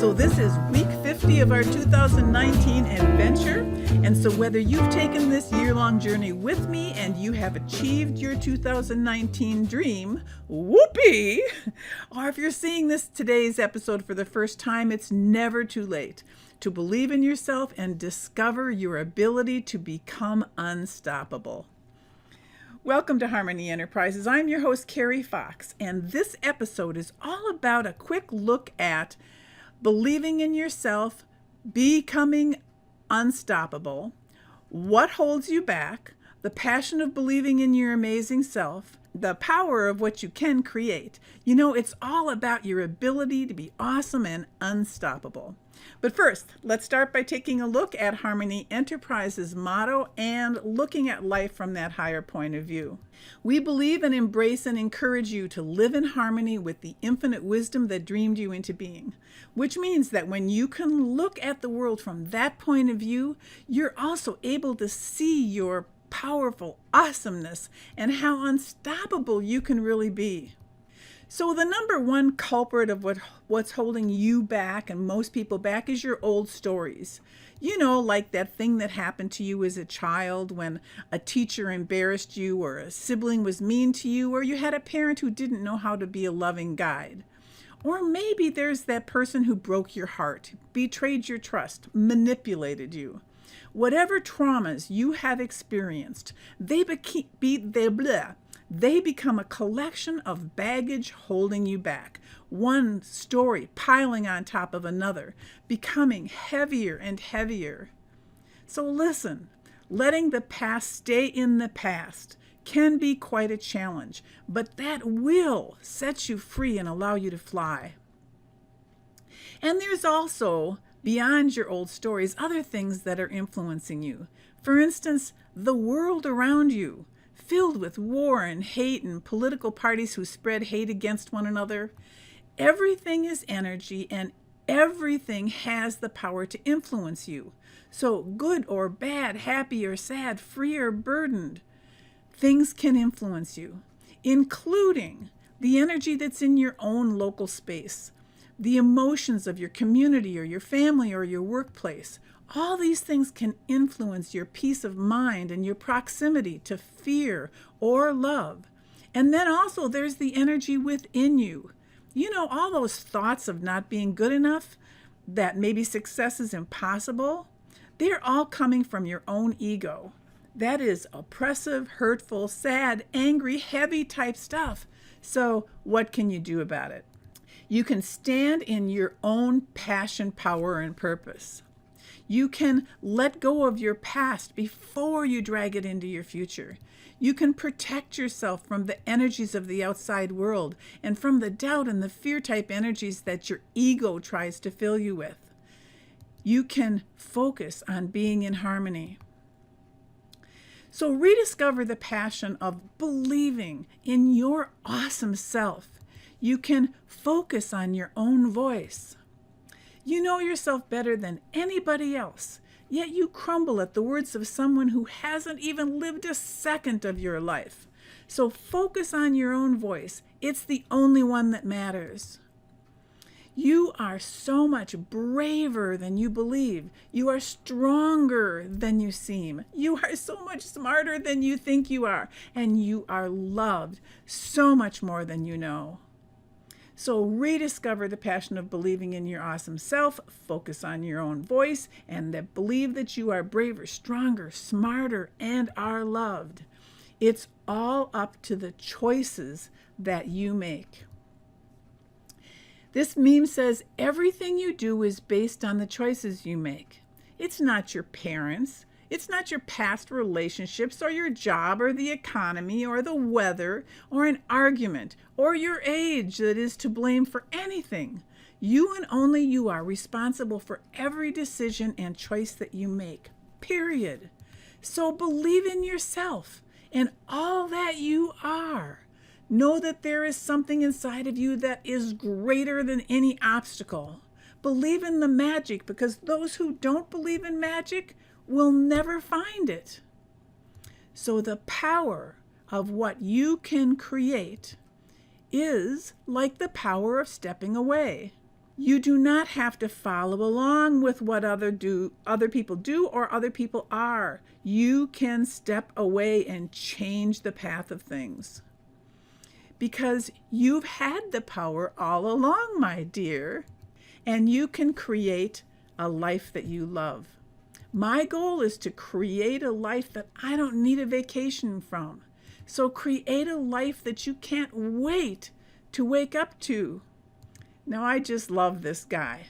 So this is week 50 of our 2019 adventure. And so whether you've taken this year-long journey with me and you have achieved your 2019 dream, whoopee, or if you're seeing today's episode for the first time, it's never too late to believe in yourself and discover your ability to become unstoppable. Welcome to Harmony Enterprises. I'm your host, Carrie Fox, and this episode is all about a quick look at believing in yourself, becoming unstoppable, what holds you back, the passion of believing in your amazing self, the power of what you can create. You know, it's all about your ability to be awesome and unstoppable. But first, let's start by taking a look at Harmony Enterprises' motto and looking at life from that higher point of view. We believe and embrace and encourage you to live in harmony with the infinite wisdom that dreamed you into being, which means that when you can look at the world from that point of view, you're also able to see your powerful awesomeness and how unstoppable you can really be. So the number one culprit of what's holding you back and most people back is your old stories. You know, like that thing that happened to you as a child when a teacher embarrassed you, or a sibling was mean to you, or you had a parent who didn't know how to be a loving guide. Or maybe there's that person who broke your heart, betrayed your trust, manipulated you. Whatever traumas you have experienced, they become a collection of baggage holding you back, one story piling on top of another, becoming heavier and heavier. So listen, letting the past stay in the past can be quite a challenge, but that will set you free and allow you to fly. And there's also, beyond your old stories, other things that are influencing you. For instance, the world around you, filled with war and hate and political parties who spread hate against one another. Everything is energy and everything has the power to influence you. So good or bad, happy or sad, free or burdened, things can influence you, including the energy that's in your own local space, the emotions of your community or your family or your workplace. All these things can influence your peace of mind and your proximity to fear or love. And then also there's the energy within you. You know, all those thoughts of not being good enough, that maybe success is impossible, they're all coming from your own ego. That is oppressive, hurtful, sad, angry, heavy type stuff. So what can you do about it? You can stand in your own passion, power, and purpose. You can let go of your past before you drag it into your future. You can protect yourself from the energies of the outside world and from the doubt and the fear type energies that your ego tries to fill you with. You can focus on being in harmony. So rediscover the passion of believing in your awesome self. You can focus on your own voice. You know yourself better than anybody else, yet you crumble at the words of someone who hasn't even lived a second of your life. So focus on your own voice. It's the only one that matters. You are so much braver than you believe. You are stronger than you seem. You are so much smarter than you think you are. And you are loved so much more than you know. So rediscover the passion of believing in your awesome self, focus on your own voice, and believe that you are braver, stronger, smarter, and are loved. It's all up to the choices that you make. This meme says everything you do is based on the choices you make. It's not your parents. It's not your past relationships or your job or the economy or the weather or an argument or your age that is to blame for anything. You and only you are responsible for every decision and choice that you make, period. So believe in yourself and all that you are. Know that there is something inside of you that is greater than any obstacle. Believe in the magic, because those who don't believe in magic will never find it. So the power of what you can create is like the power of stepping away. You do not have to follow along with what other people do or other people are. You can step away and change the path of things. Because you've had the power all along, my dear, and you can create a life that you love. My goal is to create a life that I don't need a vacation from. So create a life that you can't wait to wake up to. Now, I just love this guy.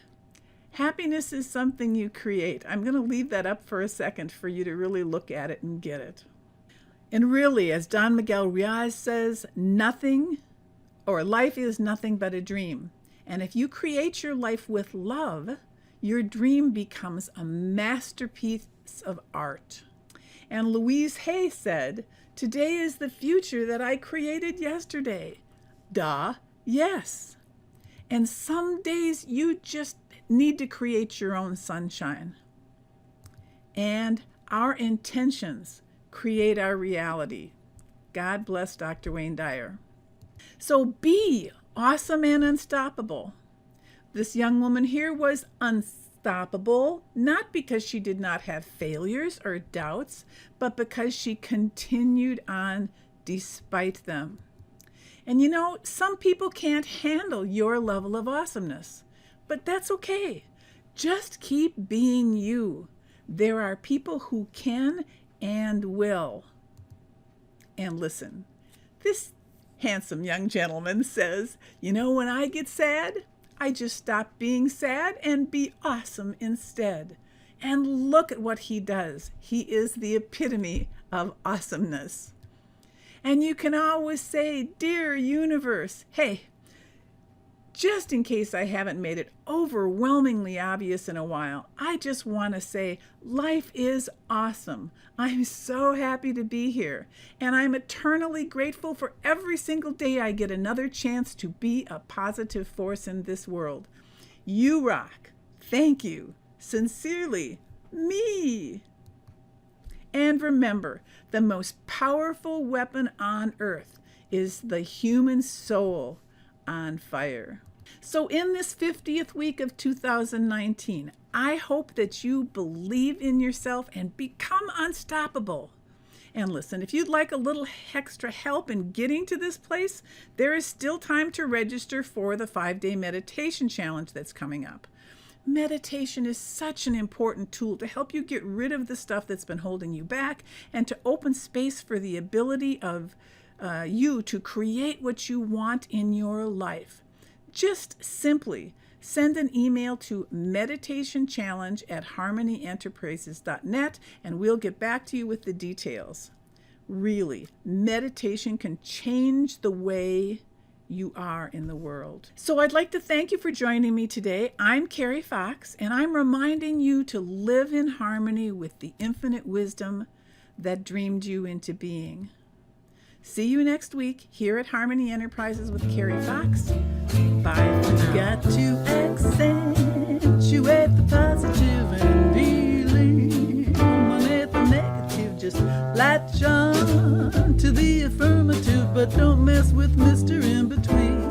Happiness is something you create. I'm going to leave that up for a second for you to really look at it and get it. And really, as Don Miguel Ruiz says, life is nothing but a dream. And if you create your life with love, your dream becomes a masterpiece of art. And Louise Hay said, "Today is the future that I created yesterday." Duh, yes. And some days you just need to create your own sunshine. And our intentions create our reality. God bless Dr. Wayne Dyer. So be awesome and unstoppable. This young woman here was unstoppable, not because she did not have failures or doubts, but because she continued on despite them. And you know, some people can't handle your level of awesomeness, but that's okay. Just keep being you. There are people who can and will. And listen, this handsome young gentleman says, you know, when I get sad, I just stop being sad and be awesome instead. And look at what he does. He is the epitome of awesomeness. And you can always say, "Dear universe," hey, just in case I haven't made it overwhelmingly obvious in a while, I just want to say life is awesome. I'm so happy to be here. And I'm eternally grateful for every single day I get another chance to be a positive force in this world. You rock. Thank you. Sincerely, me. And remember, the most powerful weapon on earth is the human soul on fire. So in this 50th week of 2019, I hope that you believe in yourself and become unstoppable. And listen, if you'd like a little extra help in getting to this place, there is still time to register for the 5-day meditation challenge that's coming up. Meditation is such an important tool to help you get rid of the stuff that's been holding you back and to open space for the ability of you to create what you want in your life. Just simply send an email to meditationchallenge@harmonyenterprises.net and we'll get back to you with the details. Really, meditation can change the way you are in the world. So I'd like to thank you for joining me today. I'm Carrie Fox, and I'm reminding you to live in harmony with the infinite wisdom that dreamed you into being. See you next week here at Harmony Enterprises with Carrie Fox. Bye for now. Got to accentuate the positive and eliminate the negative. Just latch on to the affirmative, but don't mess with Mr. In Between.